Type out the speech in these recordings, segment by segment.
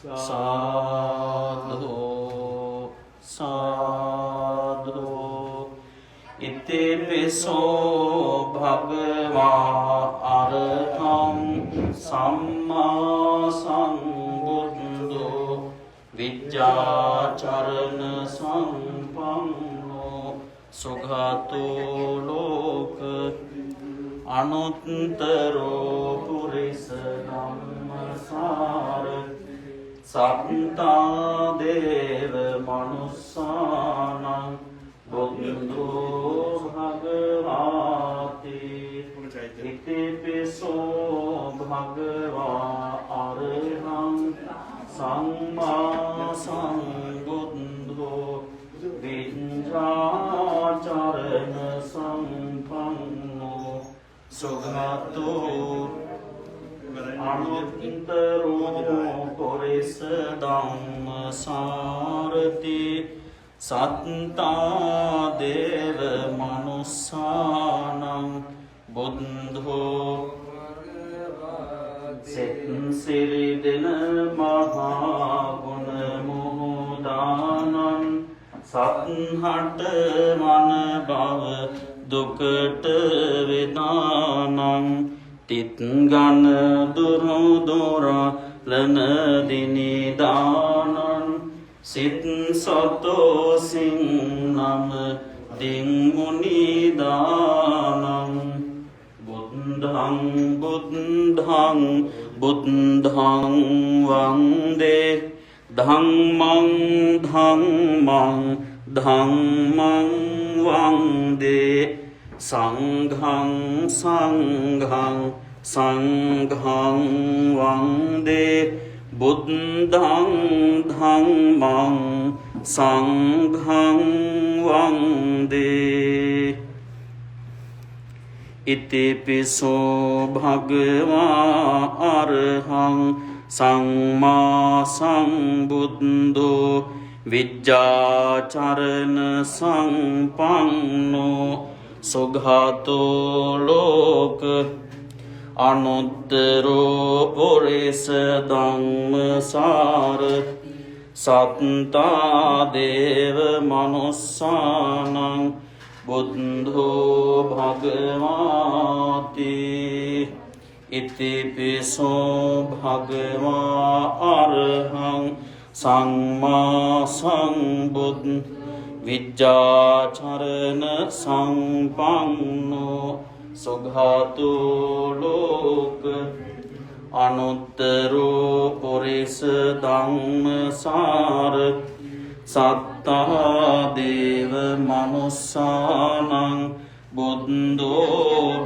साधु साधु इतिपिसो भगवा अरहं सम्मा संबुद्धो विद्याचरण संपन्नो सुगतो लोक अनुत्तरो पुरिस धम्मसार सत्ता देव मनुष्यानां बुद्धो भगवाति इतिपिसो भगवा अरहं सम्मा संबुद्धो विद्याचरण संपन्नो सुगतो अनुत्तरो पुरिस धम्मसारथि सत्ता देव मनुष्यानां बुद्धो सिरिदिन महागुण मुदानं सत्हट मन भव दुकट विदानं तित्गण दुरुदुरा लन दिनिदानं सित सतो सिंह दिं मुनिदानं बुद्धं बुद्धं बुद्धं वन्दे धम्मं धम्मं धम्मं वन्दे संघं संघं संघं वन्दे बुद्धं धम्मं संघं वन्दे इतिपिसो भगवा अरहं सम्मा संबुद्धो विद्याचरण संपन्नो सुगतो लोक अनुत्तरो पुरिस धम्मसार सत्ता देव मनुष्यानां बुद्धो भगवाति इतिपिसो भगवा अरहं सम्मा संबुद्धो विद्याचरण संपन्नो सुगतो लोक अनुत्तरो पुरिस धम्मसार सत्ता देव मनुष्यानां बुद्धो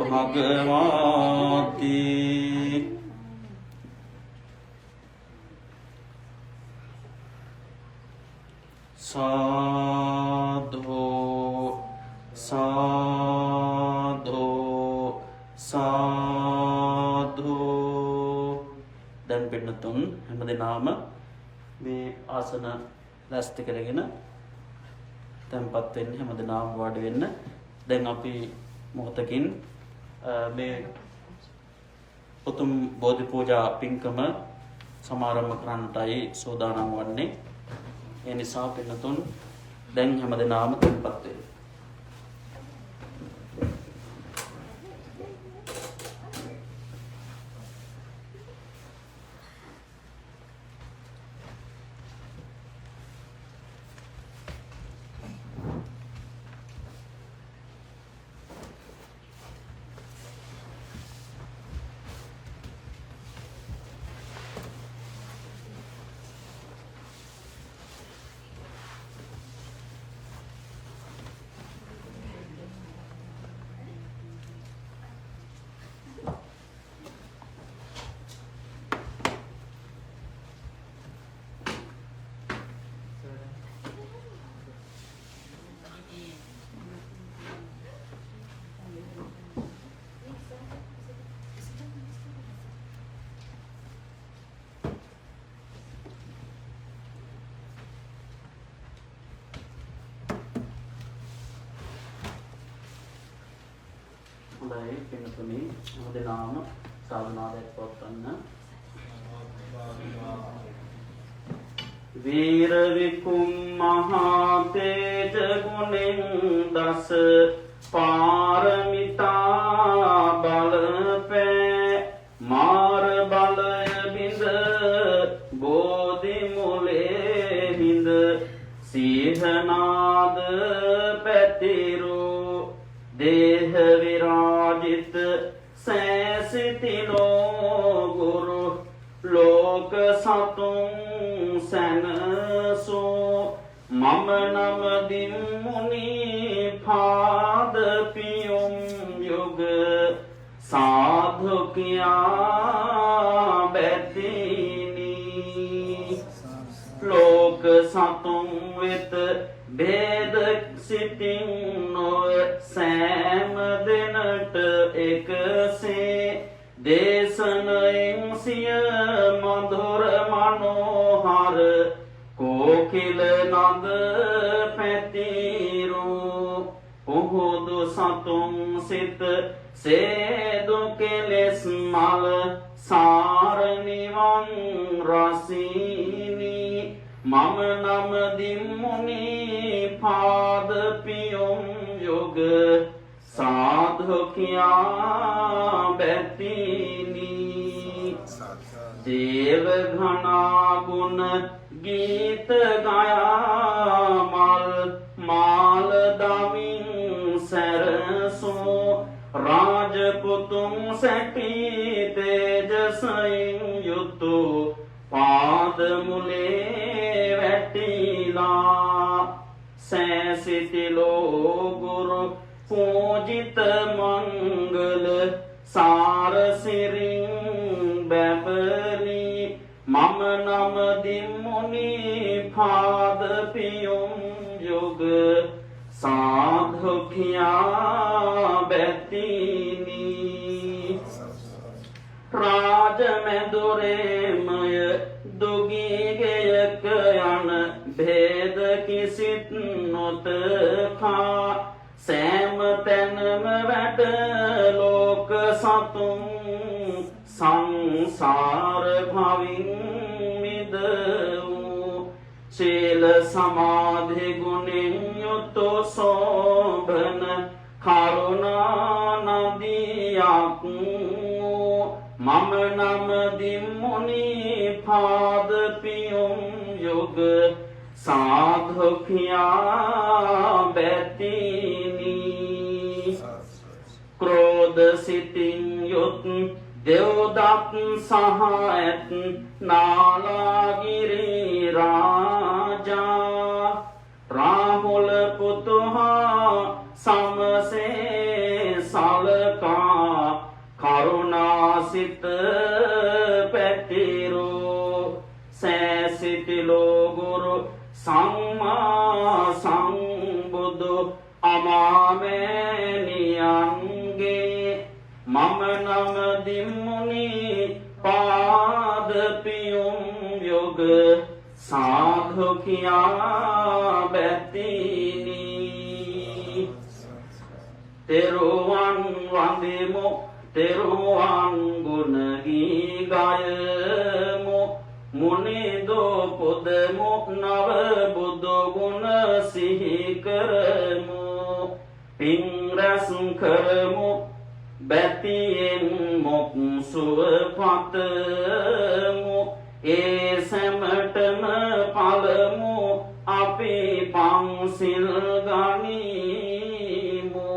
भगवाति साधु साधु साधु දැන් පින්නතුන් හැමදෙනාම මේ ආසන රැස්ති කරගෙන තැන්පත් වෙන්න හැමදෙනාම වාඩි වෙන්න. දැන් අපි මොහොතකින් මේ උතුම් බෝධි පූජා පින්කම සමාරම්භ කරන්නටයි සූදානම් වන්නේ. ඒ නිසා පින්නතුන් දැන් හැමදෙනාම තැන්පත් වෙන්න. හොඳයි පින්තුනි හැමදෙනාම සාධනාවක් පවත්වන්න. वीर विकुम महातेज गुणें दस पारमिता बल पै मार बलय बिंद बोधि मूले हिंद सिंहनाद पैतिरो देह विराजित सैसितिलो गुरु लोक सतुं सैन सो मम नम दिम मुनि फाद पियुम युग साधु किया बैतीनी लोक सतुं वित भेद सितिं नो सैम दिनट एक से देसन सिय मधुर मनोहर कोकिल नद पैतीरो पुहुदु सतुं सित से दुकेलेस मल सार निवं रसीनी मम नम दिमुनि फाद पियुम युग साधु किया बैतीनी देव घना गुण गीत गाया माल माल दामिं सरसो राजपुतुं सटी तेजसं युतो पाद मुले वैटीला सैसितिलो गुरु पूजित मंगल सार सिरिं बैबली मम नम दिमुनि फाद पियुम युग साधु किया बैतीनी राज में दुरेमय दुगी गेयक अन भेद किसित नुत खा सैम तैनम वैट लोक सतुं संसार भाविं मिदऊ शील समाधि गुणें युतो शोभन करुणा नदियाकू मम नम दिमुनि फाद पियुम युग साधु किया बैतीनी क्रोध सितिं युत देवदत्त सहायत नालागिरि राजा राहुल पुतुहा समसे सालका करुणासित पैतिरो सैसितिलो गुरु सम्मा संबुद्धो अमामे नियंगे मम नम दिमुनि पाद पियुम युग साधु किया बैतीनी तेरुवन वंदिमो तेरुवन गुण गी गायमो मुनि दो पुदमो नव बुद्ध गुण सिहि करमो पिंग्रस करमो बैतियें मोक सुव पातमो ए समटम पालमो आपे पांसिल गानी मो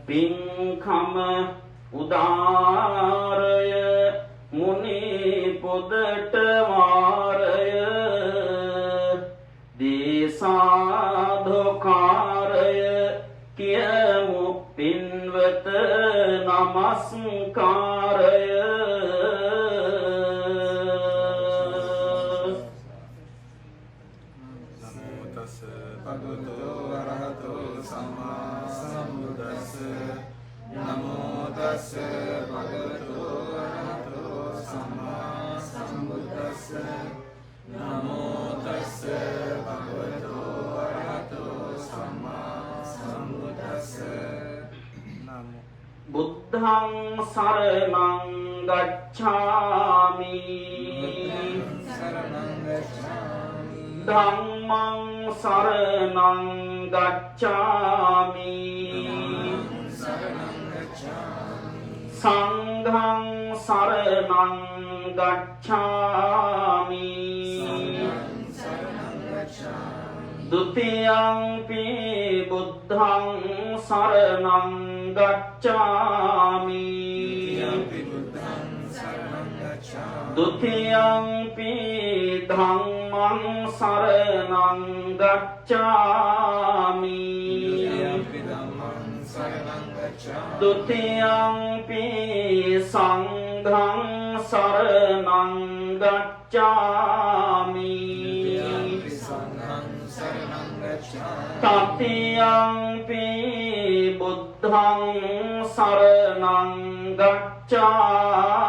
पिंखम उदारय मुनि पुदट वारय देसाधोकारय कियमु पिन्वत नमस्कारय नमो तस् भगवतो अरहतो सम्मा सम्बुद्धस्स नमो तस् भगवतो अरहतो सम्मा सम्बुद्धस्स नमो तस् भगवतो अरहतो सम्मा सम्बुद्धस्स नमो बुद्धं शरणं गच्छामि शरणं ධම්මං සරණං ගච්ඡාමි සංඝං සරණං ගච්ඡාමි ဒုတိယံ පි බුද්ධං සරණං ගච්ඡාමි ဒုတိယံ පි ධම්මං සරණං ගච්ඡාමි ဒုတိယံ පි සංඝං සරණං ගච්ඡාමි තතියම්පි බුද්ධං සරණං ගච්ඡාමි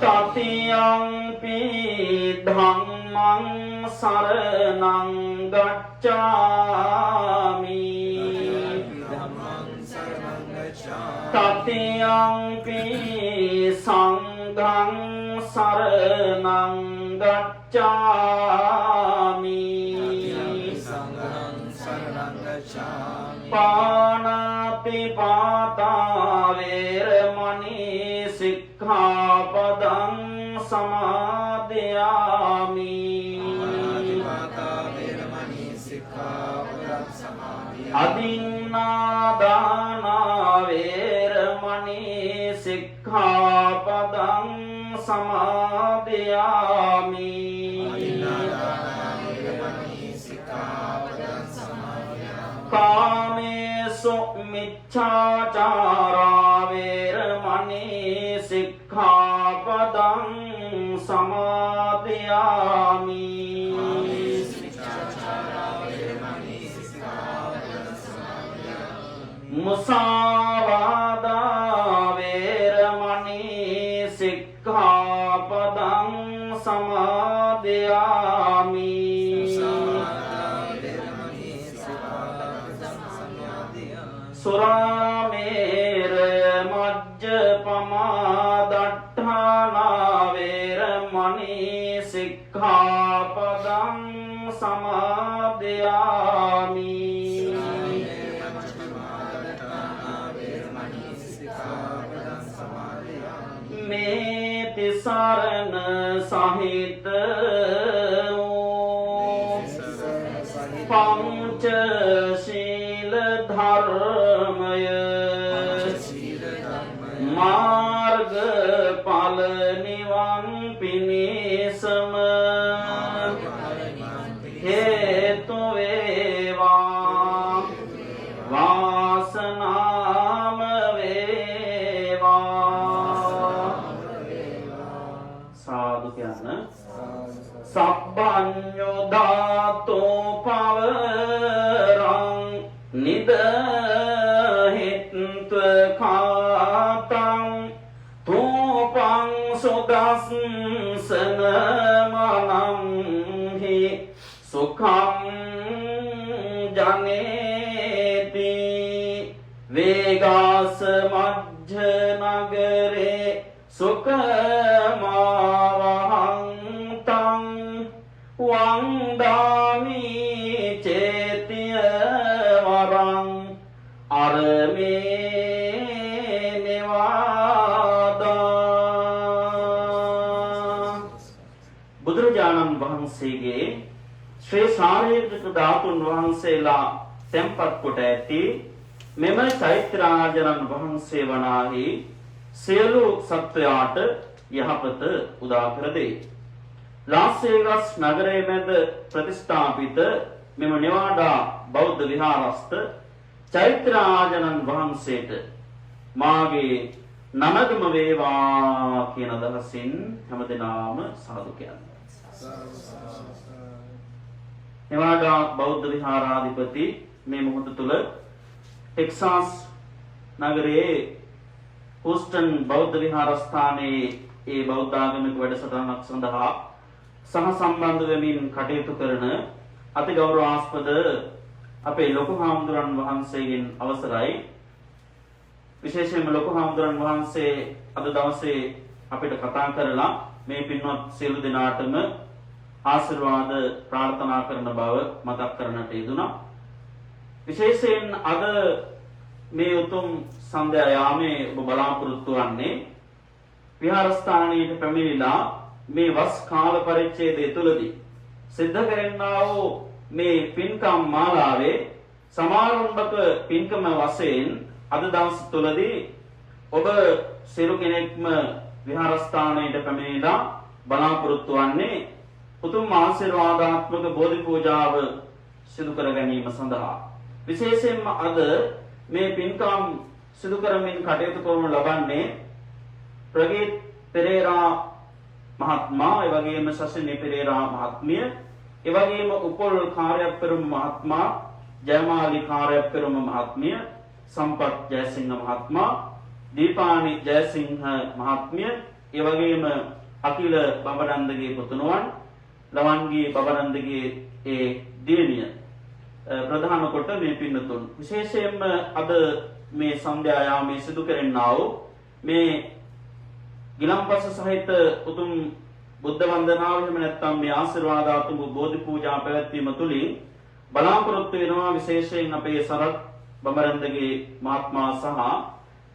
තතියම්පි ධම්මං සරණං ගච්ඡාමි තතියම්පි සංඝං සරණං ගච්ඡාමි පාණාතිපාතා වේරමණී සික්ඛාපදං සමාදියාමි අදින්නාදාන වේරමණී සික්ඛාපදං සමාදියාමි කාමේසු මිච්ඡාචාරා වේරමණී සික්ඛාපදං සමාදියාමි මුසාවාදා වේරමණී සික්ඛාපදං සමාදියාමි සුරාමේර මජ්ජපමා දට්ඨානා වේරමණී සික්ඛාපදං සමාදියාමි මේ තිසරණ සහිත පංච ශීල ධර්මය මාර්ග ඵල නිවන් පිණිසම හේතු වේවා වාසනාම වේවා සාදු කියන සබ්බඤ්ඤෝ ධාතෝ පවරං නිදහෙත්ව කාතං තෝපං සුදස්සන මනං හි සුඛං ජනේති වේගාස මජ්ජ නගරේ සුඛමාවහං තං වන්දාමි චේතිය වරං අරමේ නිවාදා බුදුරජාණන් වහන්සේගේ ශ්‍රී ශාරීරික ධාතුන් වහන්සේලා තැන්පත් කොට ඇති මෙම චෛත්‍යරාජනන් වහන්සේ වනාහි සියලු සත්වයාට යහපත උදා කර දෙයි. ලාස් වේගස් නගරයේ මැද ප්‍රතිස්ථාපිත මෙම නෙවාඩා බෞද්ධ විහාරස්ථ චෛත්‍යරාජනන් වහන්සේට මාගේ නමගම වේවා කියන අදහසින් හැමදෙනාම සාදු කියනවා. නෙවාඩා බෞද්ධ විහාරාධිපති මේ මොහොත තුල ටෙක්සාස් නගරයේ හූස්ටන් බෞද්ධ විහාරස්ථානයේ ඒ බෞද්ධ ආගමික වැඩසටහනක් සඳහා සහ සම්බන්ධ වෙමින් කටයුතු කරන අති ගෞරවාස්පද අපේ ලොකු හාමුදුරන් වහන්සේගෙන් අවසරයි විශේෂයෙන්ම ලොකු හාමුදුරන් වහන්සේ අද දවසේ අපිට කතා කරලා මේ පින්වත් සියලු දෙනාටම ආශිර්වාද ප්‍රාර්ථනා කරන බව මතක් කරන්නට යෙදුණා. විශේෂයෙන් අද මේ උතුම් සන්ධ්‍යා යාමේ ඔබ බලාපොරොත්තු වන්නේ විහාරස්ථානයේ පැමිණිලා මේ වස් කාල පරිච්ඡේදය තුලදී සිද්ධ කරන්නා වූ මේ පින්කම් මාලාවේ සමාරම්භක පින්කම වශයෙන් අද දවස් තුලදී ඔබ සියලු කෙනෙක්ම විහාරස්ථානයේ පැමිණිලා බලාපොරොත්තු වන්නේ උතුම් ආශිර්වාදාත්මක බෝධි පූජාව සිදු කර ගැනීම සඳහා. විශේෂයෙන්ම අද මේ පින්කම් සිදු කරමින් කටයුතු කරනු ලබන්නේ ප්‍රගීත් පෙරේරා මහත්මයා, ඒ වගේම සසිනී පෙරේරා මහත්මිය, ඒ වගේම උපොල් කාර්යපෙරුම මහත්මයා, ජයමාලි කාර්යපෙරුම මහත්මිය, සම්පත් ජයසිංහ මහත්මයා, දීපානි ජයසිංහ මහත්මිය, ඒ වගේම අකිල බබනන්දගේ පුතුණුවන්, ලවන්ගේ බබනන්දගේ ඒ දියණිය ප්‍රධාන කොට මේ පින්නතුන් විශේෂයෙන්ම අද මේ සන්ධ්‍යා යාමේ සිදු කරන්නා වූ මේ ගිලම්පස සහිත උතුම් බුද්ධ වන්දනාව එහෙම නැත්නම් මේ ආශිර්වාදාත්මක බෝධි පූජා පැවැත්වීම තුළින් බලාපොරොත්තු වෙනවා විශේෂයෙන් අපේ සරත් බඹරන්දගේ මහත්මයා සහ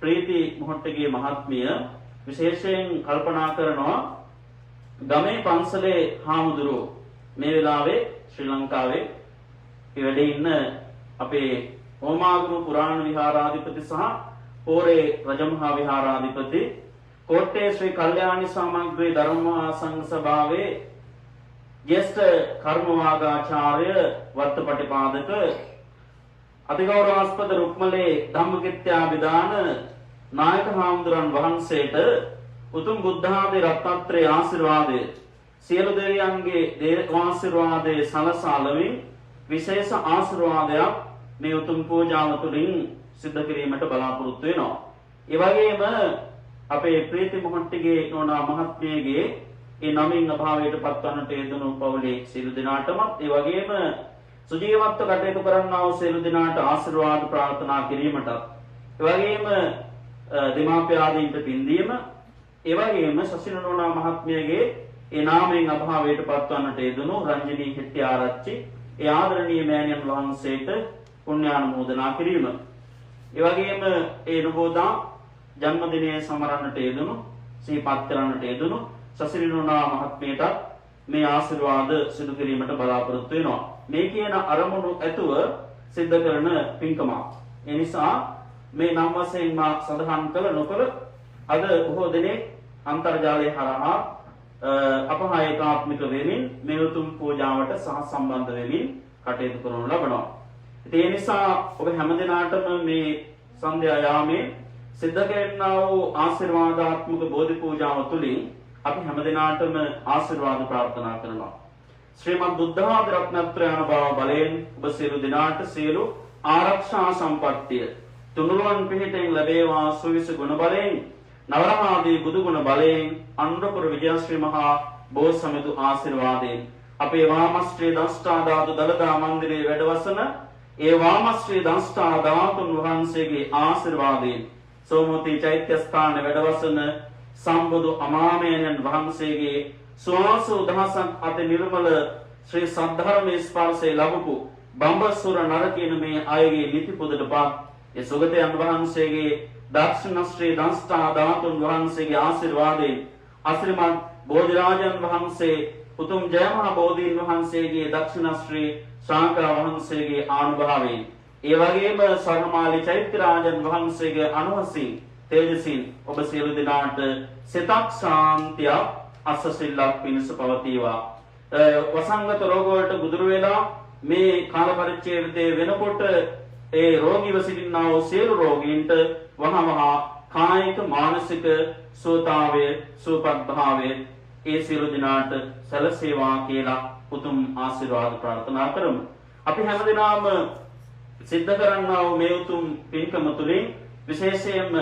ප්‍රීති මොහොට්ටගේ මහත්මිය විශේෂයෙන් කල්පනා කරනවා ගමේ පන්සලේ හාමුදුරුවෝ මේ වෙලාවේ ශ්‍රී ලංකාවේ වැඩ ඉන්න අපේ ඕමාගම පුරාණ විහාරාධිපති සහ පෝරේ රජමහා විහාරාධිපති कोट्टे श्री कल्याणी सामग्री धर्म संघ सभावे ज्येष्ठ कर्मवागाचार्य वर्तपटिपादक अतिगौरवास्पद रुक्मले धम्मकित्याभिधान नायक हामुදුරන් වහන්සේට උතුම් බුද්ධාදී රත්නත්‍රය ආශිර්වාදය සියලු දෙවියන්ගේ දේවාශිර්වාදයේ සලසාලමින් විශේෂ ආශිර්වාදයක් මේ උතුම් පූජාව තුළින් සිද්ධ කිරීමට බලාපොරොත්තු වෙනවා. ඒ වගේම අපේ ප්‍රීති මොහොට්ටිගේ නෝනා මහත්මියගේ ඒ නමින් අභාවයට පත්වන්නට යෙදුණු පවුලේ සියලු දෙනාටම ඒ වගේම සුජීවත්ව කටයුතු කරන්නා වූ සියලු දෙනාට ආශිර්වාද ප්‍රාර්ථනා කිරීමට ඒ වගේම දෙමාපිය ආදීන්ට පින්දීම ඒ වගේම සසින නෝනා මහත්මියගේ ඒ නාමයෙන් අභාවයට පත්වන්නට යෙදුණු රංජනී හෙට්ටිආරච්චි ඒ ආදරණීය මෑණියන් වහන්සේට පුණ්‍යානුමෝදනා කිරීම ඒ වගේම ඒ නුබෝදා ජන්මදිනයේ සමරන්නට යෙදුණු සිහිපත් කරන්නට යෙදුණු සසිරි නෝනා මහත්මියට මේ ආශිර්වාද සිදු කිරීමට බලාපොරොත්තු වෙනවා. මේ කියන අරමුණු ඇතුව සිද්ධ කරන පින්කම. ඒ නිසා මේ නම් වශයෙන් මා සඳහන් කළ නොකළ අද බොහෝ දෙනෙක් අන්තර්ජාලය හරහා අපහා ඒකාත්මික වෙමින් මේ උතුම් පූජාවට සහ සම්බන්ධ වෙමින් කටයුතු කරනු ලබනවා. ඒ නිසා ඔබ හැමදෙනාටම මේ සන්ධ්‍යා යාමේ සිද්ධ කරන්නා වූ ආශිර්වාදාත්මක බෝධි පූජාව තුළින් අපි හැමදෙනාටම ආශිර්වාද ප්‍රාර්ථනා කරනවා. ශ්‍රීමත් බුද්ධාදී රත්නත්‍රයන බව බලයෙන් ඔබ සියලු දෙනාට සියලු ආරක්ෂා සම්පත්තිය තුනුරුවන් පිහිටෙන් ලැබේවා සුවිස ගුණ බලයෙන් නවරහාදී බුදු ගුණ බලයෙන් අනුරපුර විජයශ්‍රී මහා බෝසමිඳු ආශිර්වාදයෙන් අපේ වාමශ්‍රී දෂ්ටා ධාතු දලදා මන්දිරයේ වැඩවසන ඒ වාමශ්‍රී දෂ්ටා ධාතුන් වහන්සේගේ ආශිර්වාදයෙන් සෝමති චෛත්‍ය ස්ථානයේ වැඩවසන සම්බුදු අමාමයන්න් වහන්සේගේ සුවාසු දහසක් අති නිර්මල ශ්‍රී සද්ධර්මයේ ස්පර්ශය ලැබපු බඹසුර නරකින මේ අයගේ නිතිපොදටපත් ඒ සුගතයන් වහන්සේගේ දක්ෂිණ ශ්‍රී දෂ්ටා ධාතුන් වහන්සේගේ ආශිර්වාදයෙන් අසිරිමත් බෝධිරාජන් වහන්සේ උතුම් ජයමහා බෝධීන් වහන්සේගේ දක්ෂිණ ශ්‍රී ශාංකා වහන්සේගේ ආනුභාවයෙන් ඒ වගේම ස්වර්ණමාලී චෛත්‍යරාජන් වහන්සේගේ අනුහසින් තේජසින් ඔබ සියලු දෙනාට සිතක් ශාන්තිය අසසිල්ලක් පිණිස පවතිවා. වසංගත රෝග වලට ගුදුරු වෙලා මේ කාල පරිච්ඡේදයේ වෙනකොට ඒ රෝගීව සිටිනා වූ සියලු රෝගීන්ට වහවහ කායික මානසික සුවතාවය සුවපත් භාවය ඒ සියලු දෙනාට සැලසේවා කියලා උතුම් ආශිර්වාද ප්‍රාර්ථනා කරමු. අපි හැමදෙනාම සිද්ධ කරන්නා වූ මේ උතුම් පින්කම තුළින් විශේෂයෙන්ම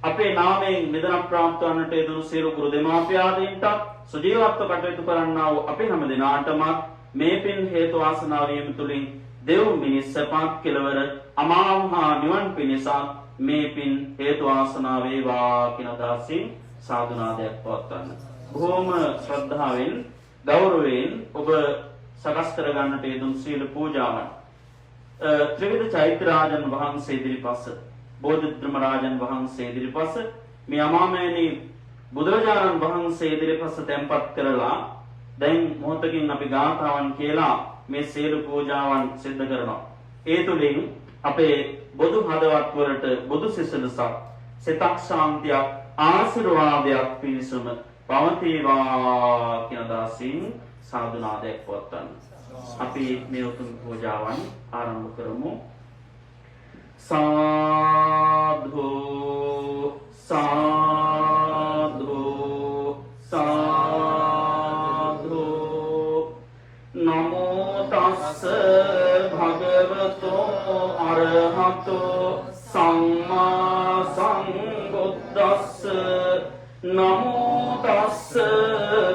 අපේ නාමයෙන් නිදන ප්‍රාප්ත වන්නට යෙදුණු සියලු ගුරු දෙමාපිය ආදීන්ට සුජීවත්ව කටයුතු කරන්නා වූ අපි හැමදෙනාටම මේ පින් හේතු වාසනා වීම තුළින් දෙව් මිනිස් සපත් කෙලවර අමා මහ නිවන් පිණිස මේ පින් හේතු වාසනා වේවා කියන අදහසින් සාදුනාදයක් පවත්වන්න. බොහොම ශ්‍රද්ධාවෙන් ගෞරවයෙන් ඔබ සකස් කර ගන්නට යෙදුණු සීල පූජාවන් ත්‍රිවිධ චෛත්‍ය රාජන් වහන්සේ ඉදිරිපස බෝධිද්‍රම රාජන් වහන්සේ ඉදිරිපස මේ අමාමෑණී බුදුරජාණන් වහන්සේ ඉදිරිපස තැන්පත් කරලා දැන් මොහොතකින් අපි ගාථාවන් කියලා මේ සීල පූජාවන් සිද්ධ කරනවා. ඒ තුලින් අපේ බොදු හදවත් වලට බොදු සිසලසක් සිතක් ශාන්තියක් ආශිර්වාදයක් පිණිසම පවතිවා කියන දාසින් සාදුනාදයක් පවත්වන්න. අපි මේ උතුම් පූජාවන් ආරම්භ කරමු. සාධු සාධු සාධු නමෝ තස්ස භගවතෝ අරහතෝ සම්මා සම්බුද්දස්ස නමෝ තස්ස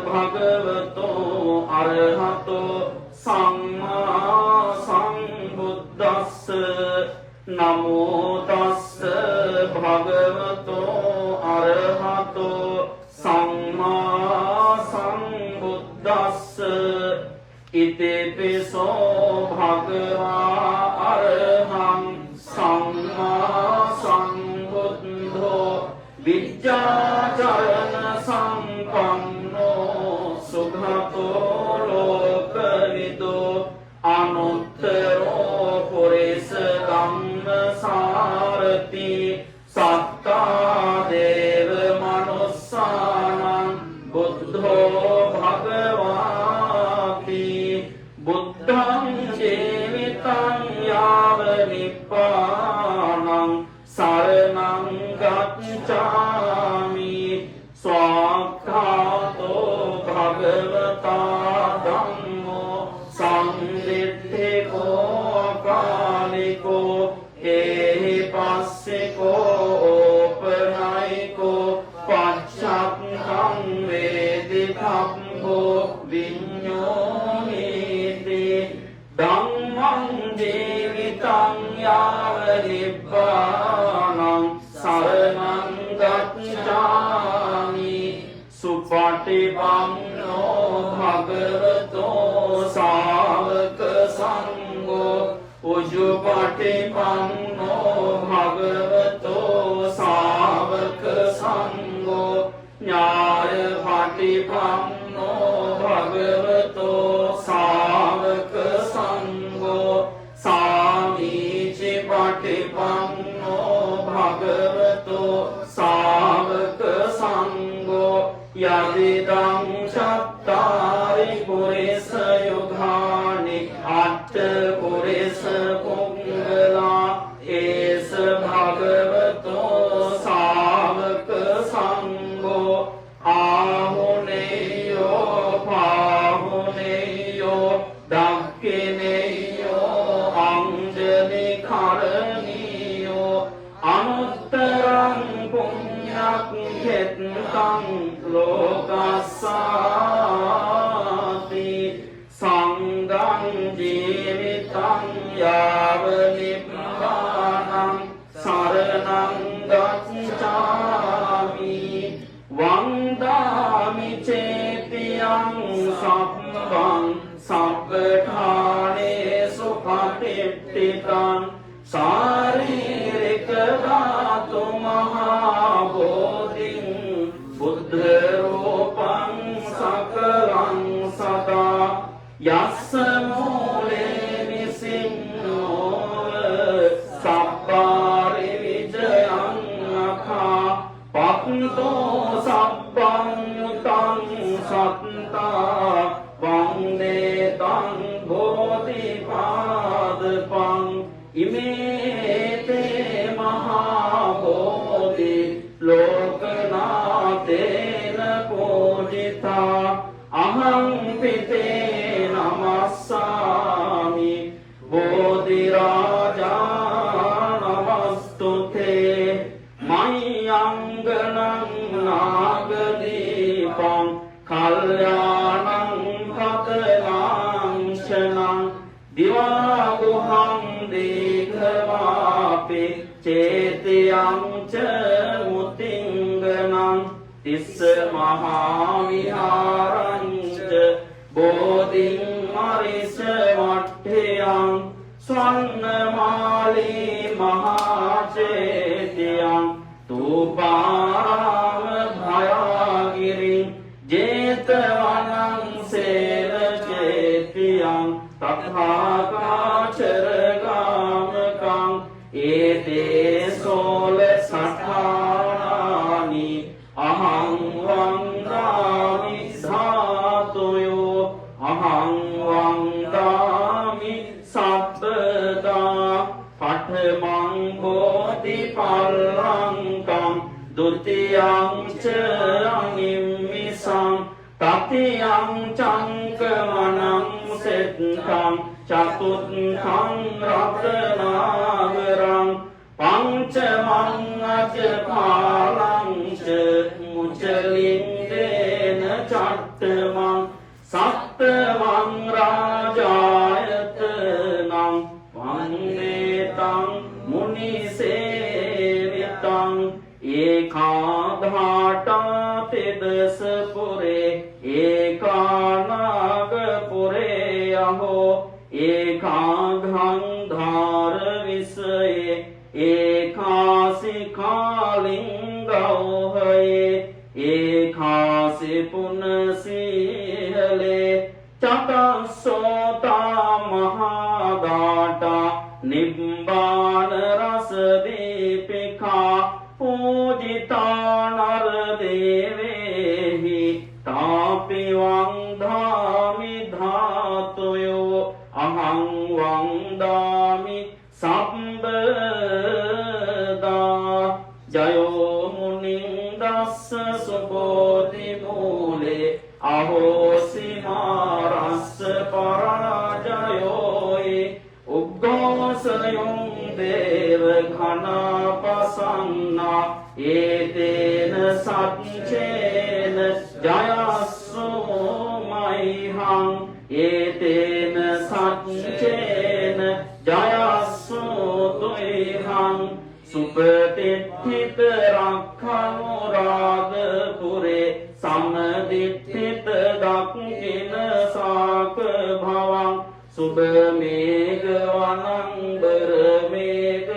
භගවතෝ අරහතෝ සම්මා සම්බුද්දස්ස නමෝ තස්ස භගවතෝ අරහතෝ සම්මා සම්බුද්දස්ස ඉතිපිසෝ භගවා අරහං සම්මා සම්බුද්ධෝ විජ්ජාචරණ සම්පන්නෝ සුඛතෝ ලෝකවිදෝ අනුත්තරෝ පුරිස ධම්මසාරති සත්තා දේව මනුස්සානං බුද්ධෝ භගවාති බුද්ධං ජීවිතං යාව නිපානං සරණං ගච්ඡාමි ස්වාක්ඛාතෝ භගවතා ධම්මෝ සංදිත්තිකෝ කාලිකෝ ඒහි පස්සිකෝ ඕපනයිකෝ පච්චක්ඛං වේදිතම්බෝ විඤ්ඤෝනීති ධම්මං ජීවිතං යාව නිබ්බානං සරණං ගච්ඡාමි සුපටිපන්නෝ භගවතෝ ශාවක සංඝෝ උජුපටිපන්නෝ භගවතෝ ශාවක සංඝෝ ඥායපටිපන්නෝ භගවතෝ ශාවක සංඝෝ සාමීචි පටිපන්නෝ භගවතෝ ශාවක සංඝෝ යදිදං චත්තාරි පුරිස යුගානි අට්ඨ පුරිස පුංගලා ඒස භගවතෝ ශාවක සංඝෝ ආහුනේයෝ පාහුනේයෝ දක්ඛිනේයෝ අංජලි කරණීයෝ අනුත්තරං පුඤ්ඤක් ඛෙත්තං ලෝකස්සාති සංඝං ජීවිතං යාව නිබ්බානං සරණං ගච්ඡාමි වන්දාමි චේතියං සම්බං සබ්බඨානේසු පටිච්චිතං සාරීරික ධාතු මහා බෝධිං බුද්ධ රූපං සකලං සදා යස්ස මූලේ නිසින්නෝ සබ්බාරි විජයං අඛා පත්තෝ සබ්බං යුතං සත්තා වන්දේ තං බෝධිපාදපං ඉමේතේ මහා බෝධි ලෝකනාතේන පූජිතා අහං පිතේ නමස්සාමි බෝධි රාජා නමස්තුතේ මයංගනං නාගදීපං කල්යාණං පතලාංශනං දිවාගුහං දීඝවාපි චේතියං ච මුතිංගනං තිස්ස තිස්ස මහා විහාරංච බෝධින් මරිස වට්ඨයං ස්වර්ණමාලී මහාචේතියං තූපාරාම භයාගිරින් ජේතවනං සේව චේතියං තථාගාචරගාමකං ඒතේ සෝල සඨානානි අහං වන්දාමි ධාතුයෝ අහං වන්දාමි සබ්බදා පඨමං බෝධිපල්ලංකං ဒုတိယံ ච අනිම්මිසං තතියං චංකමනං සෙත්තං චතුත්ථං රත්නාවරං පංචමං අජපාලං ච මුචලින්දේන චත්තමං සත්තමං රාජායතනං වන්නේතං මුනිසේවිතං ඒකාධාටා තෙදස පුරේ ඒකානාග පුරේ අහෝ ඒකාඝං ධාර විසයේ ඒකාසි කාලිංගෞහයේ ඒකාසි පුනසීහලේ චතස්සෝතා මහාදාටා නිබ්බාන රස දීපිකා පූජිතා නර දේවේහි තාපි වන්දාමි ධාතුයෝ අහං වන්දාමි සම්බදා ජයෝ මුනින්දස්ස සුබෝධි මූලේ අහෝසි මාරස්ස පරාජයෝයි උග්ගෝසයොං දේව ඝනපසන්නා ඒතේන සච්චේන ජයස්සු මයිහං ඒතේන සච්චේන ජයස්සු තුයිහං සුපතිත්ථිත රක්ඛනු රාගපුරේ සම්දිත්ථිත දක්ඛින සාක භවං සුබ මේඝ වනංබර මේඝ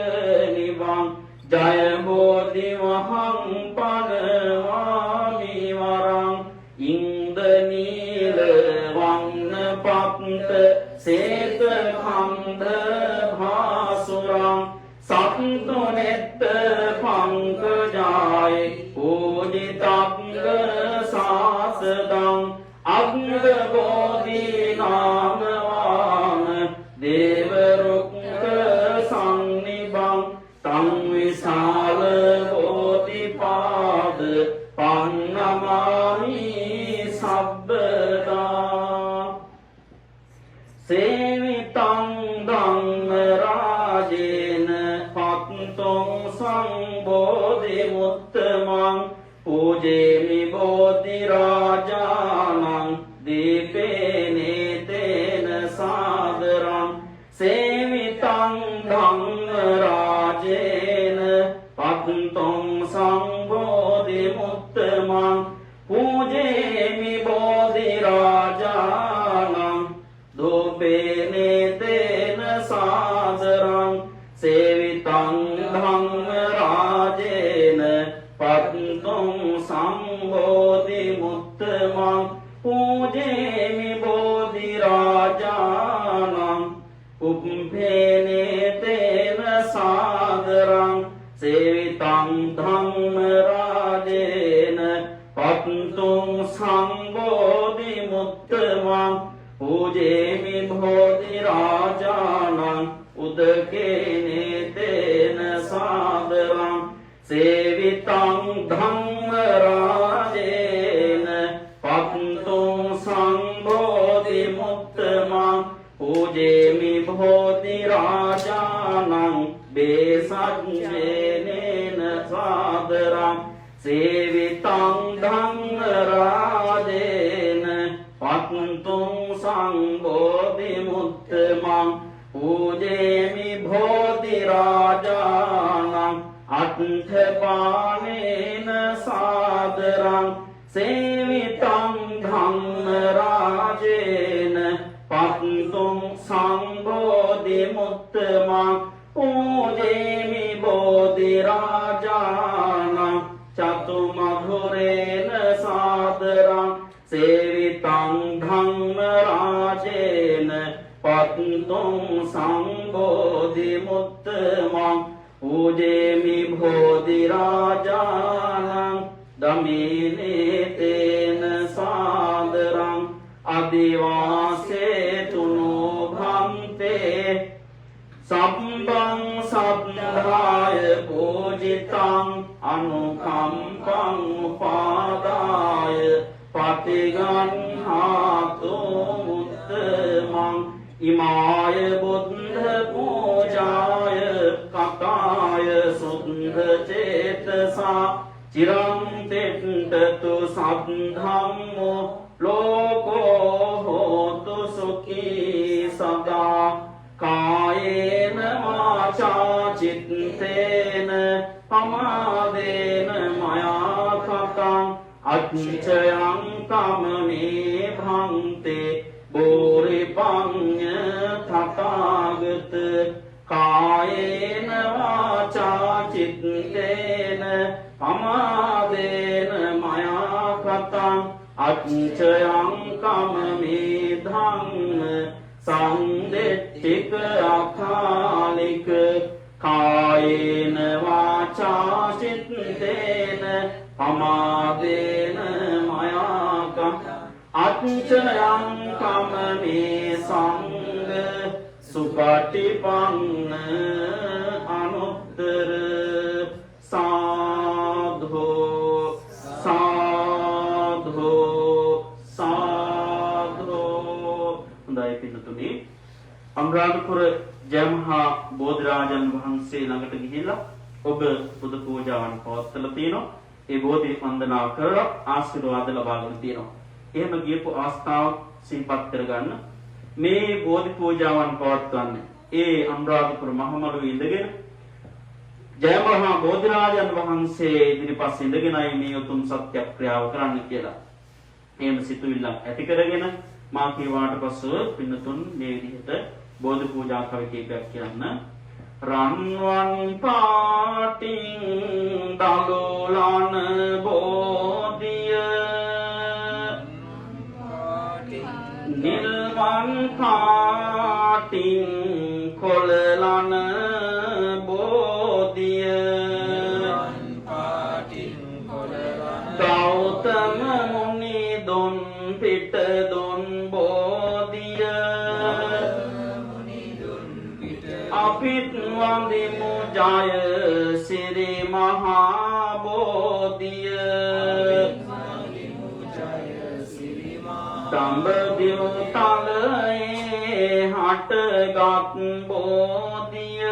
නිවං ජය බෝධි වහං පනවාමි වරං ඉන්ද නීල වන්න පත්ත සේත කන්ද භාසුරං සත්තු නෙත්ත පංකජාය පූජිතංග සාසදං අග්ග බෝධි නාමවාන දේව රුක්ක සංනිබං තං විශාල බෝධිපාද පන්නමාමි සබ්බදා සේවිතං ධම්ම රාජේන පත්තුං සංබෝධි මුත්තමං පූජේමි බෝධි රාජානං දීපේනේ තේන සාදරං සේවිතං ධම්ම රාජේන පත්තුං සංබෝධි මුත්තමං පූජේමි බෝධි රාජානං දූපේනේ තේන සාදරං සේවිතං ධම්ම රාජේන පත්තුං සම්බෝධි මුත්තමං පූජේමි බෝධි රාජානං උප්පේනේ තේන සාදරං සේවිතං ධම්ම රාජේන පත්තුං සම්බෝධි මුත්තමං පූජේමි බෝධි රාජානං උදකේනේ තේන සාදරං සේවිතං ධම්ම රාජේන පත්තුං සංබෝධි මුත්තමං පූජේමි බෝධි රාජානං බේසජ්ජේනේන සාදරං සේවිතං ධම්ම රාජේන පත්තුං සංබෝධි මුත්තමං පූජේමි බෝධි රාජානං අත්ථපානේන සාදරං සේවිතං ධම්ම රාජේන පත්තුං සම්බෝධි මුත්තමං පූජේමි බෝධි රාජානං චතුමධුරේන සාදරං සේවිතං ධම්ම රාජේන පත්තුං සම්බෝධි මුත්තමං පූජේමි බෝධි රාජානං දමීනේතේන සාදරං අදිවාසේතුනෝ භන්තේ සම්බං සබ්දාය පූජිතං අනුකම්පං උපාදාය පටිගන්හාතු මුත්තමං ඉමාය බුද්ධ පූජාය කතාය සුද්ධ චේතසා චිරං තෙට්ඨතු සද්ධම්මෝ ලෝකෝ හෝතු සුඛී සදා කායේන වාචා චිත්තේන පමාදේන මයා කතං අච්චයං කමනේ භන්තේ බෝරිපඤ්ඤ තථාගත කායේන වාචා චිත්තේන පමාදේන මයා කතං අච්චයං කමනේ ධම්ම සංදෙට්ඨික අකාලික කායේන වාචා චිත්තේන පමාදේන මයා කතං අච්චයං කමනේ සංඝ සුපටිපන්න අනුත්තර සාධු සාධු සාධු. හොඳයි පින්නතුනි, අනුරාධපුර ජයමහා බෝධිරාජන් වහන්සේ ළඟට ගිහිල්ලා ඔබ පුද පූජාවන් පවත්වලා තියෙනවා. ඒ බෝධි වන්දනා කරලා ආශිර්වාද ලබාගෙන තියෙනවා. එහෙම ගියපු අවස්ථාවක් සිහිපත් කරගන්න. මේ බෝධි පූජාවන් පවත්වන්නේ ඒ අනුරාධපුර මහමළුවේ ඉඳගෙන ජයමහා බෝධිරාජන් වහන්සේ ඉදිරිපස්ස ඉඳගෙනයි මේ උතුම් සත්‍යක්‍රියාව කරන්න කියලා. එහෙම සිතුවිල්ලක් ඇති කරගෙන මා කීවාට පස්සෙ පින්නතුන් මේ විදිහට බෝධි පූජා කවි කීපයක් කියන්න. රන්වන් පාටින් දලුලන බෝධිය නිල්වන් පාටින් කොළලන බෝධිය ගෞතම මුනි දුන් පිට දුන් බෝධිය අපිත් වන්දිමු ජය සිරි මහා බෝධිය දඹදිව තලයේ හටගත් බෝධිය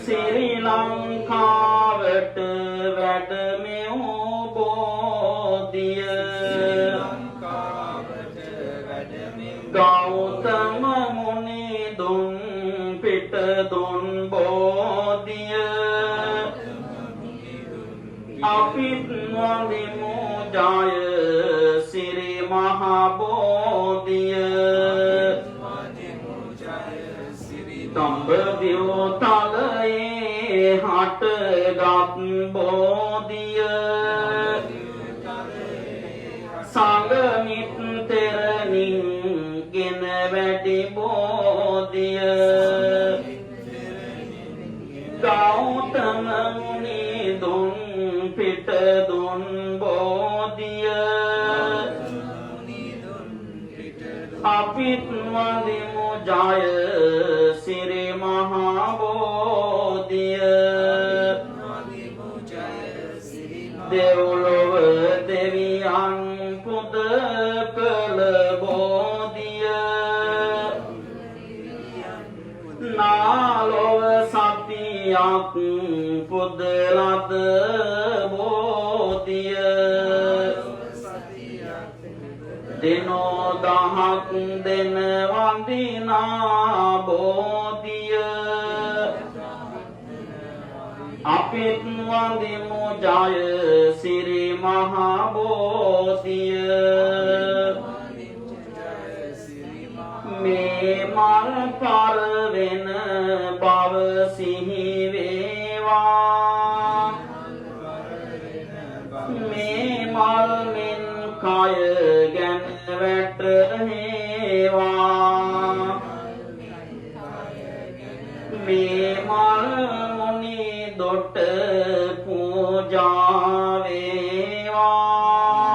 ශ්‍රී ලංකාවට වැඩමෙව් බෝධිය ගෞතම මුනි දුන් පිට දුන් බෝධිය අපිත් වන්දිමු ජය සිරි මහා බෝධිය දඹදිව තලයේ හටගත් බෝධිය සංගමිත් තෙරණින් ගෙන වැඩි බෝධිය ගෞතම මුනි දුන් පිට දුන් බෝධිය අපිත් වන්දිමු ජය සිරි මහා බෝධිය දෙව්ලොව දෙවියන් පුද කළ බෝධිය නාලොව සතියක් පුද ලද බෝධිය දිනෝ දහක් දෙන වන්දිනා බෝධිය අපිත් වඳිමු ජය සිරි මහා බෝධිය මේ මල් පරවෙන බව සිහි වේවා මේ මල් මෙන් කය ගැන වැටහෙවා මේ මල් මුනි දොට පූජා වේවා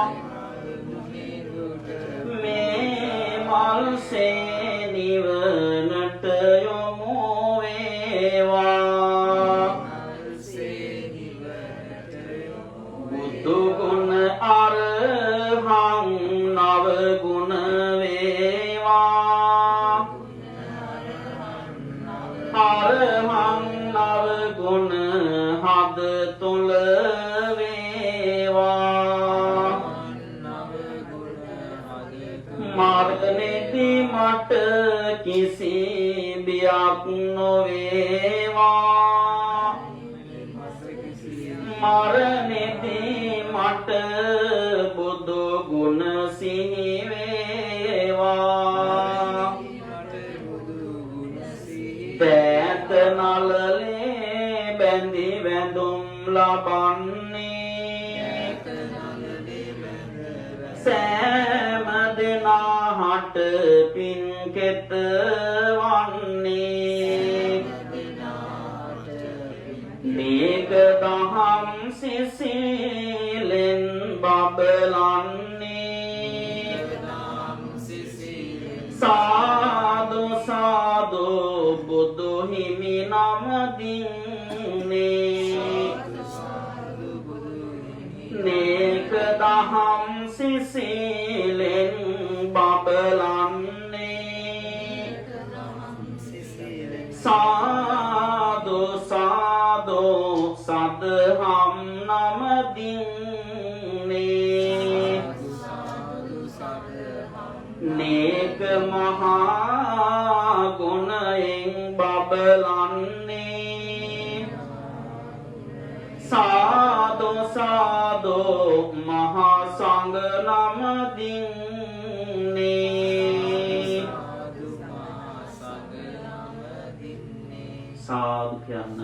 මේ මල් සේ නිවනට යොමු වේවා බුදු ගුණ අරහං නව ගුණ වේවා අරහං නව ගුණ හද තුල වේවා මරණෙදි මට කිසි බියක් නොවේවා මරණෙදි මට බුදු ගුණ සිහි වේවා පෑත නලලේ බැඳි වැඳුම් ලබන්නේ සෑම දෙනාට පින් කෙත වන්නේ මේක දහම් සිසිලෙන් බබලන්නේ සාදු සාදු බුදු හිමි නම දින්නේ නේක දහම් සිසිලෙන් බබලන්නේ සාදු සාදු සදහම් නම දින්නේ නේක මහා ගුණයෙන් බබලන්නේ සාදු සාදු මහා සංඝ නම දින්නේ සාදු කියන්න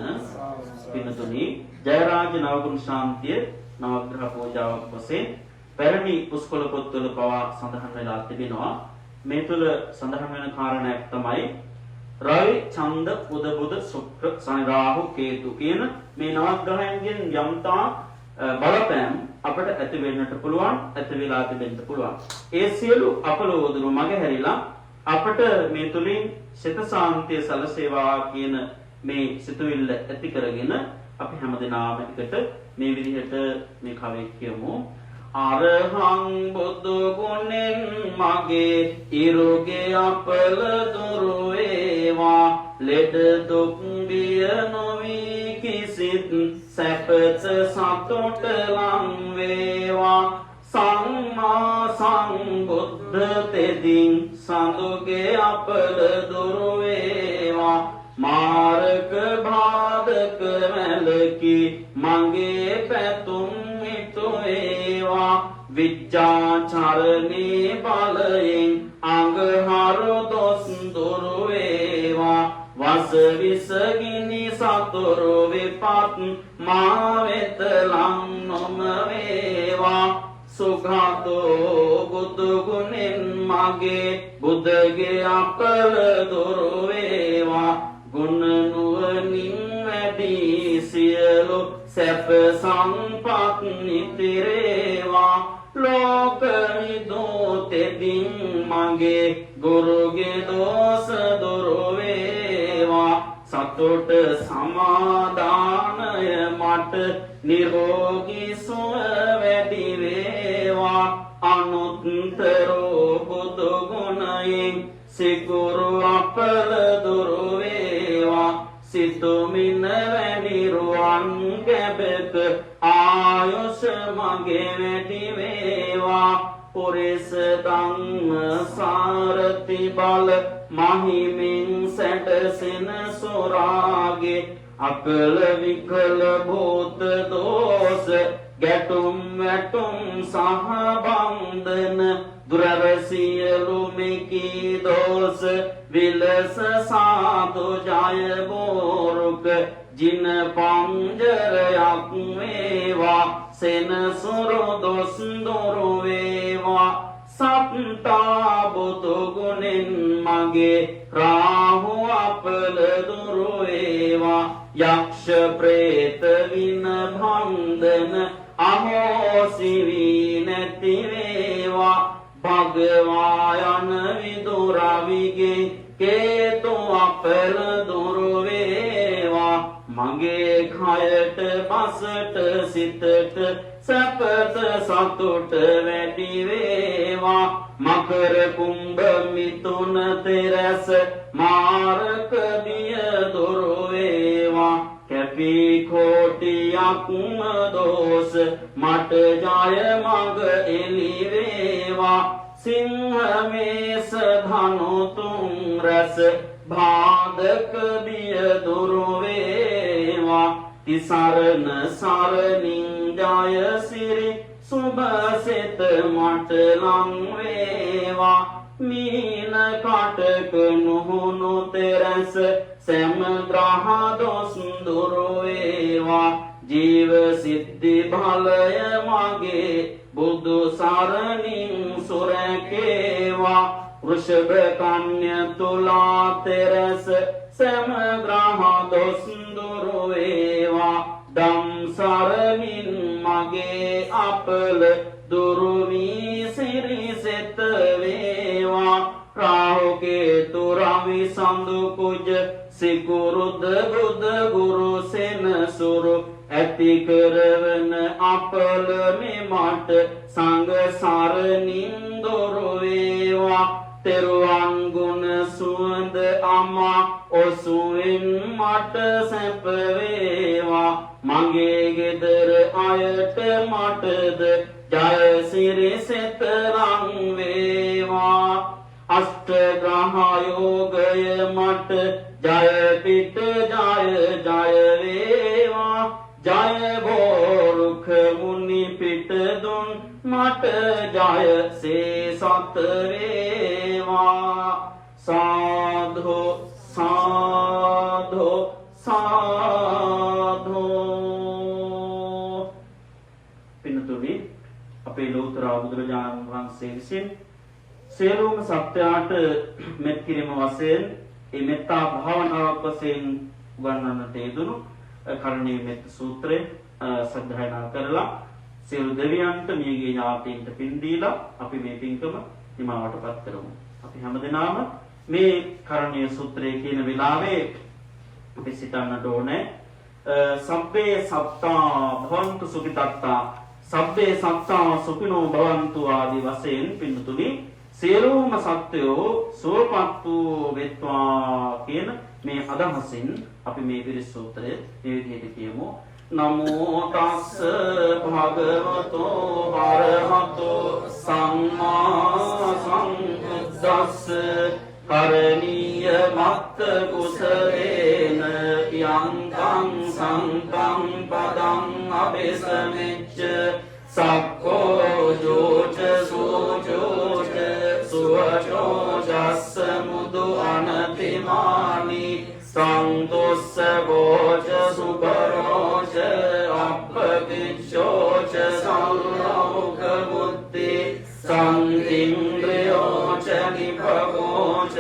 පින්තුනි ජයරාජ නවගුණ ශාන්තිය නවග්‍රහ පූජාවක් වශයෙන් පැරණි පුස්කොළ පොත්වල පවා සඳහන් වෙලා තිබෙනවා මේ තුල සඳහන් වෙන කාරණයක් තමයි රවි ඡන්ද බුධ බුධ ශුක්‍ර සනි රාහු කේතු කියන මේ නවග්‍රහයන්ගෙන් යම්තා බලපෑම් අපට ඇති වෙන්නට පුළුවන් ඇති වෙලා තිබෙන්න පුළුවන් ඒ සියලු අපලෝදුරු මගහැරිලා අපට මේ තුලින් සිත සාන්තිය සලසේවා කියන මේ සිතුවිල්ල ඇති කරගෙන අපි හැමදෙනාම එකට මේ විදිහට මේ කවිය කියමු අරහං බුදු ගුණෙන් මගේ ඉරුගේ අපල දුරු වේවා ලෙඩ දුක් බිය නොවි කිසිත් සැපත සතුට ලං වේවා සම්මා සම්බුද්ධ තෙදින් සඳුගේ අපල දුරු වේවා මාරක බාධක මැලකි මගේ පැතුම් මිතු වේවා විජ්ජාචරණේ බලයෙන් අඟහරු දොස් දුරු වේවා වස විසගිනි සතුරු විපත් මා වෙත ලං නොම වේවා සුඛාතෝ බුදු ගුණෙන් මගේ බුදගේ අපල දුරු වේවා ගුණ නුවණින් වැඩි සියලු සැප සම්පත් නිතිරේවා ලෝක විදෝතෙදින් මගේ ගුරුගේ දෝෂ දුරු වේවා සතුට සමාදානය මට නිරෝගී සුව වැඩි වේවා අනුත්තරෝ බුදු ගුණයෙන් සිකුරු අපල දුරු වේවා සිතුමින වැනි රුවන් ගැබක ආයුෂ මගේ වැඩි වේවා පුරිස ධම්ම සාරති බල මහිමින් සැටසෙන සොරාගේ අකල විකල භූත දෝෂ ගැටුම් වැටුම් සහ බන්ධන දුරර සියලු මෙකී දෝෂ විලස සාදු ජය බෝරුක ජින පංජරයක් වේවා සෙනසුරු දොස් දොරු වේවා සත්තා බුදු ගුණෙන් මගේ රාහු අපල දුරු වේවා යක්ෂ ප්‍රේත වින භන්දන අහෝසි වී නැති වේවා භගවා යන විදුරවිගේ කේතු අපල දුරු වේවා මගේ කයට බසට සිතට සැපත සතුට වැඩි වේවා මකර කුම්භ මිථුන තෙරස මාරක දිය දුරු වේවා කැපී කෝටියක් දෝෂ මට ජය මඟ එළි වේවා සිංහ මේස ධනු තුන් රස භාදක දිය දුරු වේවා තිසරණ සරණින් ජය සිරි සුභ සිත මට ලං වේවා මීන කටක නුහුණු තෙරස සෑම ග්‍රහ දොස් දුරු වේවා ජීව සිද්ධි බලය මගේ බුදු සරණින් සුරකේවා වෘෂභ කන්‍ය තුලා තෙරස සෑම ග්‍රහ දොස් දුරු වේවා දම් සරණින් මගේ අපල දුරු වී සිරිසෙත වේවා රාහු කේතු රවි සඳු කුජ සිකුරුද බුද ගුරු සෙනසුරු ඇති කරවන අපල මෙමට සංඝ සරණින් දුරු වේවා තෙරුවන් ගුණ සුවඳ අමා ඔසුවෙන් මට සැප වේවා මගේ ගෙදර අයට මටද ජය සිරිසෙත ලං වේවා අෂ්ට ග්‍රහ යෝගය මට ජය පිට ජය ජය වේවා ජය බෝරුඛ මුනි පිට දුන් මට ජය සේසත් වේවා සාධු සාධු සාධු පින්තුනි අපේ ලෝතර බුදුරජාණන් වහන්සේ විසින් සියලුම සත්‍යයට මෙත් කිරීම වශයෙන් මේ මෙත්තා භාවනාවක් වශයෙන් උගන්වන්නට යෙදුණු කරණීය මෙත් සූත්‍රය සද්ධායනා කරලා සියලු දෙවියන්ට මියගිය ඥාතීන්ට පින් දීලා අපි මේ පින්කම නිමාවටපත් කරමු. අපි හැමදෙනාම මේ කරණීය සූත්‍රය කියන වෙලාවේ අපි සිතන්නට ඕනේ සබ්බේ සත්තා භවන්තු සුඛිතත්තා සබ්බේ සත්තා සුඛිනෝ භවන්තු ආදී වශයෙන් පින්තුනි සියලුම සත්වයෝ සුවපත් වූ වෙත්වා කියන මේ අදහසින් අපි මේ පිරිස් සූත්‍රය මේ විදිහට කියමු. නමෝ තස්ස භගවතෝ අරහතෝ සම්මා සම්බුද්දස්ස කරණීය මත්ත කුසලේන යන්තං සංකම් පදං අபிසමෙච්ච සක්කෝ ජෝච සෝචෝච සුවචෝ ජස්ස මුදු අනතිමානි සන්තුස්ස ගෝච සුබරෝච අප්පකිච්ඡෝච සල්ලෝක බුද්ධි සංඉන්ද්‍රයෝච නිපගෝච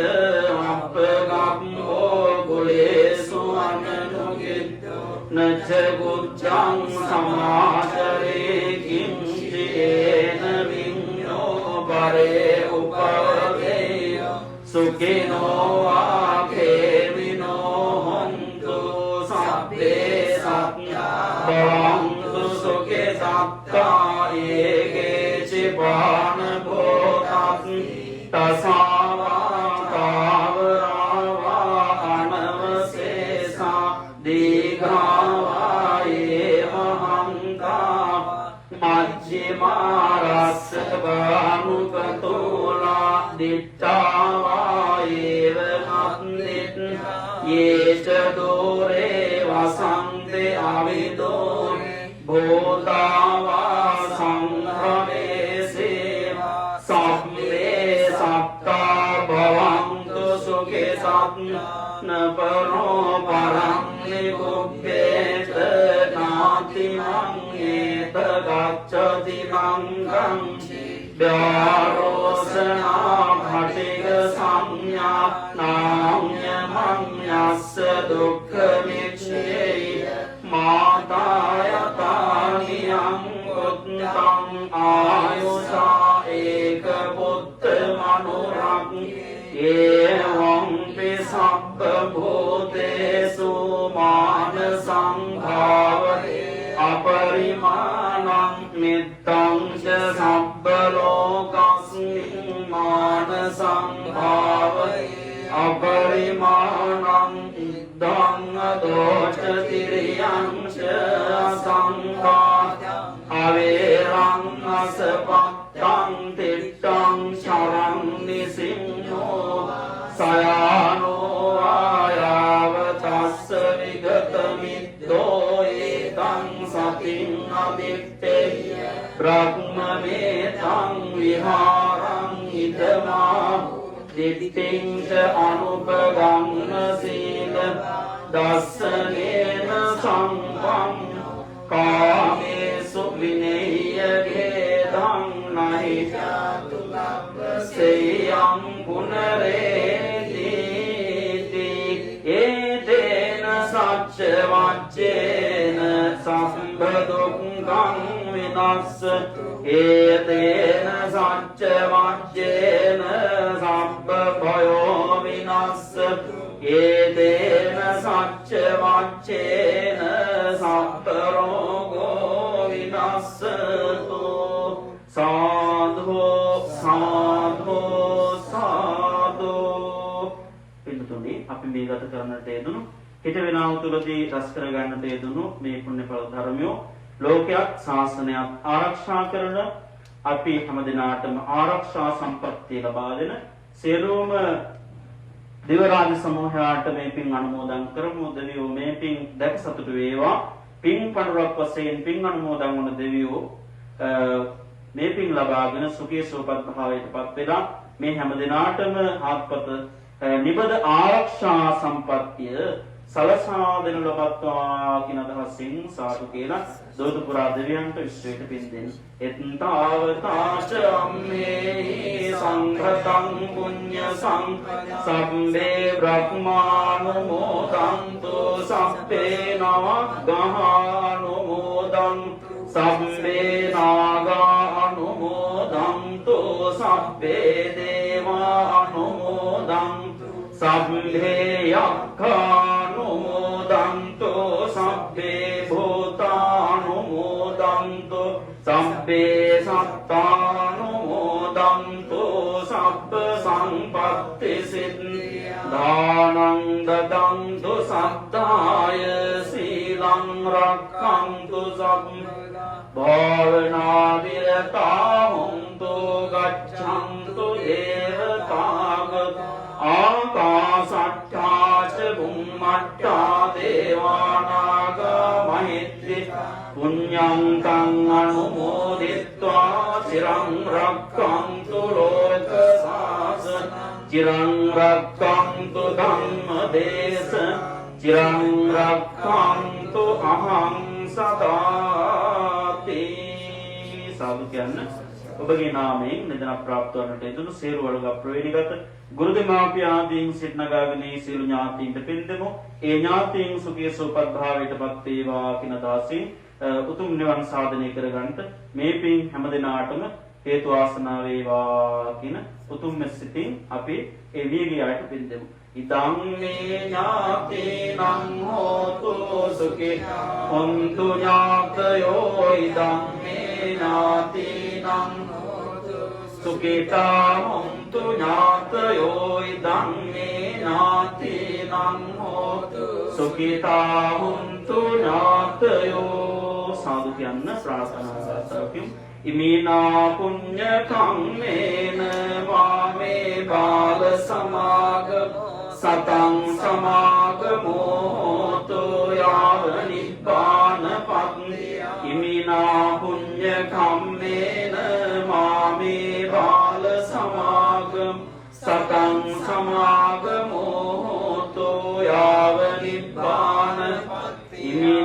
අප්පගම්මෝ කුලේසු අනනුගිද්දෝ නච ගුච්ඡං සමාචරේ කිංචේන විඤ්ඤෝ පරේ උපවේය සුඛිනෝ ආඛේමිනෝ හොන්තු සබ්බේ සත්තා භවන්තු සුඛේ සත්තා ඒකේ චිපාන භෝතස් තසාවා තාවරාවා අනවසේසා දීඝාවා ඒවහංකා මජ්ජිමා රස්ස වානුකතෝලා දිට්ඨාවා ඒව මත්නිත් යේච දෝරේ වස් නපරෝ පරං නිකුප්පේත නාති මං ඒත ගච්ඡති මංගං ව්‍යාරෝසනා භටික සංඥා නාම්‍ය මඤ්ඤස්ස දුක්ඛ මිච්ඡේයි මාතායතානියං උත්තං ආයුසා ඒක පුත්ත මනුරක් ඒවං පිසබ්බ භූතේසු මාන සංභාවති අපරිමාණං මිත්තං ච සබ්බ ලෝකස්මින් මාන සංභාවති අපරිමාණං ඉද්ධං දෝච තිරියං ච අසංඝාතං අවේරං අසපත්තං තිට්ඨං චරං නිසින්නෝ සයානෝ ආයාවතස්ස විගත මිද්දෝ ඒතං සතින් අදිත්තේ බ්‍රහ්මමේතං විහාරං ඉදමා දිට්ඨිං ච අනුපගම්ම සීල දස්සනේන සංවං කාමේසු විනේය භේදං නහි සේයං පුනරේති ඒතේන සච්ච වච්චේන සම්බ දුක්ඛං විනස්ස ඒතේන සච්ච වච්චේන සම්බ භයෝ විනස්ස ඒතේන සච්ච වච්චේන සම්බ රෝගෝ විනස්සතු සාධු සාධු සාධු. පින්තුනි අපි මේ ගත කරන්නට යෙදුණු හිත වෙනාව තුළදී රස කර ගන්නට යෙදුණු මේ පුණ්‍යඵල ධර්මය ලෝකයක් ශාසනයක් ආරක්ෂා කරන අපි හැමදිනාටම ආරක්ෂා සම්පත්තිය ලබා දෙන සියලුම දිවරාජ සමූහයාට මේ පින් අනුමෝදන් කරමු. දෙවියෝ මේ පින් දැක සතුටු වේවා. පින් පඬුරක් වශයෙන් පින් අනුමෝදන් වන දෙවියෝ මේ පින් ලබාගෙන සුඛී සුවපත් භාවයට පත් වෙලා මේ හැමදිනාටම ආත්පත නිබද ආරක්ෂා සම්පත්තිය සලසා දෙනු ලබත්වා කියන අදහසින් සාදු කියලා දෝත පුරා දෙවියන්ට විශ්වයට පින් දෙන්න. එත්තාවතාච අම්මේ සංඝතං පුඤ්ඤ සම්බේ බ්‍රහ්මානුමෝදන්තු සබ්බේ නවග්ගහානුමෝදන්තු සබ්බේ නාගානුමෝදන්තු සබ්බේ දේවානුමෝදන්තු සබ්බේ යක්ඛානුමෝදන්තු සබ්බේ භූතානුමෝදන්තු සබ්බේ සත්තානුමෝදන්තු සබ්බ සම්පත්ති සිද්ධානං දදන්තු සත්තාය සීලං රක්ඛන්තු සබ්බ භාවනා විරතා හොන්තු ගච්ඡන්තු දේවතාගත ආකාසට්ඨා ච බුම්මට්ඨා දේවානාග මහිත්‍ති පුඤ්ඤං තං අනුමෝදිත්වා චිරං රක්ඛන්තු ලෝක සාසන චිරං රක්ඛන්තු ධම්ම දේශ චිරං රක්ඛන්තු අහං සදාති. සාදු කියන්න. ඔබගේ නාමයෙන් නිදන ප්‍රාප්ත වන්නට යෙදුණු සියලු වර්ග ප්‍රවේණිගත ගුරු දෙමාපිය ආදීන් සිට නගාගෙන සියලු ඥාතීන්ට පින් දෙමු. ඒ ඥාතීන් සුඛී සුවපත් භාවයටපත් වේවා කියන දාසින් උතුම් නිවන් සාධනය කරගන්නට මේ පින් හැමදිනාටම හේතු වාසනා වේවා කියන උතුම් මෙසිතින් අපි ඒ වියගේ අයට පින් දෙමු. ඉදං මේ ඥාතීනං හෝතු සුඛී හොන්තු ඥාතයෝ ඉදං මේ ඥාතීනං සුඛිතා හොන්තු ඥාතයෝ ඉදං මේ ඥාතීනං හෝතු සුඛිතා හොන්තු ඥාතයෝ. සාදු කියන්න ප්‍රාර්ථනා කරමු. ඉමේනා පුඤ්ඤ කම්මේන වාමේ බාල සමාගම සතං සමාගමෝ හෝතු යාව නිබ්බානපත්තිය. ඉමේනා පුඤ්ඤ කම්මේන වාමේ බාල සමාගම සතං සමාගමෝ හෝතු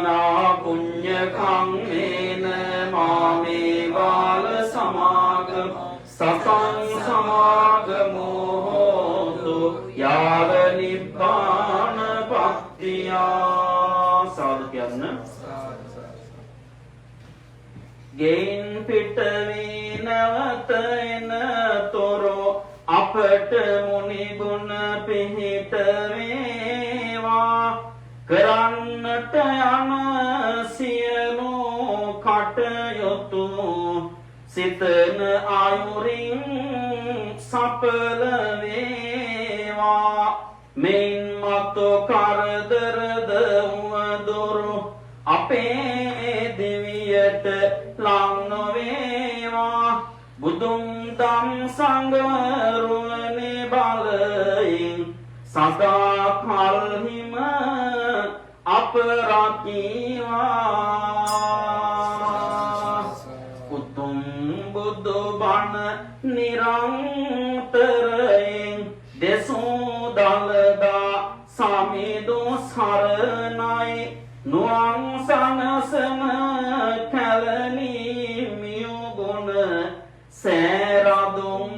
ඉමිනා පුඤ්ඤ කම්මේන මාමේ බාල සමාගම සතං සමාගමෝ හෝතු යාව නිබ්බාන පත්තියා. සාදු කියන්න. ගෙයින් පිට වී නැවත එන තොරෝ අපට මුනි ගුණ පිහිට වේවා. කරන්නට යන සියලු කටයුතු සිතන ආයුරින් සඵල වේවා. මෙයින් මතු කරදරද උවදුරු අපේ දිවියට ලං නොවේවා. බුදුන් දම් සංගරුවනේ බලයින් සදා කල්හිම අප රකිවා. උතුම් බුදු බණ නිරන්තරයෙන් දෙසූ දළදා සමිදු සරණයි. නුවන් සනසන කැලණි මියුගුණ සෑරදුම්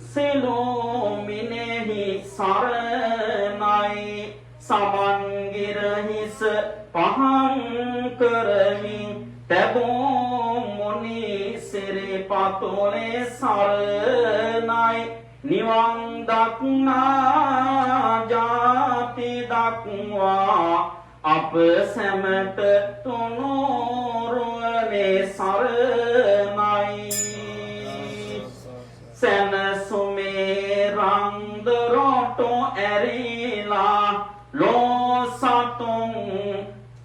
සිලුමිනෙහි සරණයි. සමන්ගිරහිස පහන් කරමින් තැබූ මුනි සිරිපතුලේ සරණයි. නිවන් දක්නා ජාති දක්වා අප සැමට තුනුරුවනේ සරණයි. සැනසුමේ රන්දරොටු ඇරිලා ලෝ සතුන්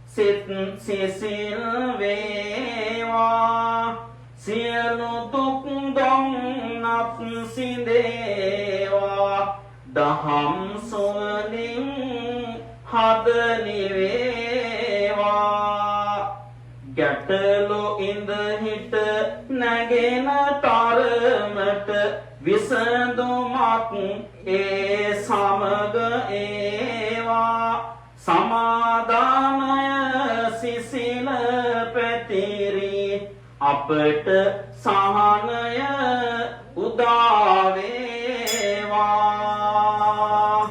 සිත් සිසිල් වේවා. සියලු දුක් දුන්නත් සිඳේවා. දහම් සුවඳින් හද නිවේවා. ගැටලු ඉඳ හිට නැගෙන තරමට විසඳුමක් ඒ සමග ඒවා. සමාදානය සිසිල පැතිරි අපට සහනය උදාවේවා.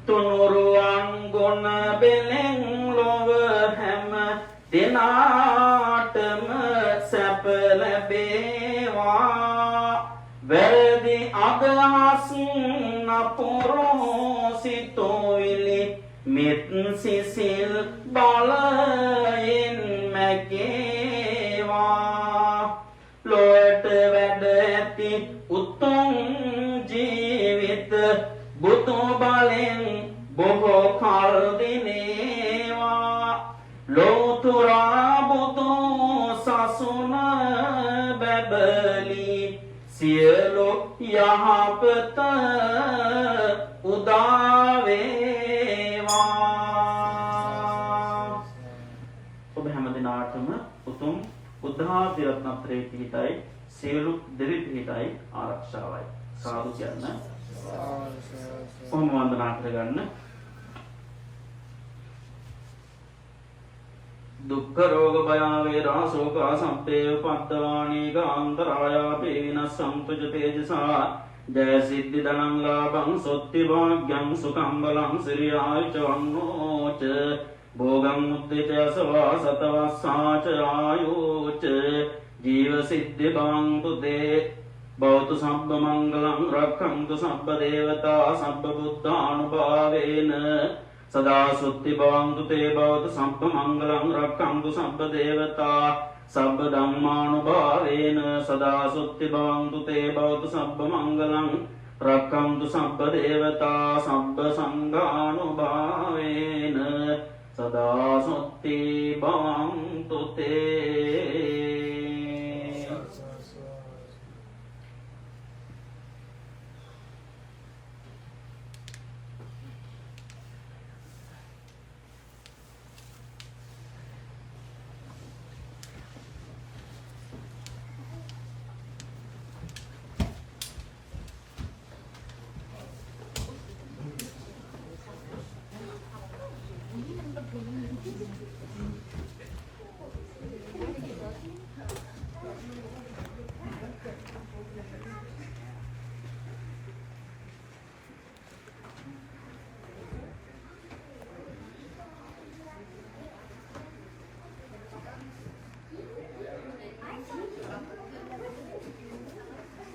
තුනුරුවන් ගොන බෙලෙන් ලොව හැම දෙනාටම සැප ලැබේවා. වැරදි අදහස් නපුරෝ සිතුවිලි මෙත් සිසිල් බලයෙන් මැකේවා. ලොවට වැඩ ඇති උතුම් ජීවිත බුදු බලෙන් බොහෝ කල් දිනේවා. ලෝතුරා බුදු සසුන බැබලි සියලු යහපත උදාවේවා. ඔබ හැම දිනාටම උතුම් බුද්ධාදී රත්නත්‍රයේ පිහිටයි සියලු දෙවි පිහිටයි ආරක්ෂාවයි. සාදු කියන්න. ඔහොම වන්දනා කරගන්න. දුක්ඛ රෝග භය වේදනා ශෝක සම්පේ උපද්දවාණී කාන්තරායා පේනසම්පජ තේජසා ජය සිද්ධි ධනං ලාභං සොත්ති භාග්‍යං සුඛං බලං සිරියායච වන්නෝච භෝගං උද්දේශයසවා සතවස්සාච ආයෝච ජීව සිද්ධි භවන්තු තේ භවතු සබ්බ මංගලං රක්ඛන්තු සබ්බ දේවතා සබ්බ බුද්ධානුභාවේන සදා සුත්ති භවන්තු තේ භවතු සබ්බ මංගලං රක්ඛන්තු සබ්බ දේවතා සබ්බ ධම්මානුභාවේන සදා සුත්ති භවන්තු තේ භවතු සබ්බ මංගලං රක්ඛන්තු සබ්බ දේවතා සබ්බ සංඝානුභාවේන සදා සුත්ති භවන්තු තේ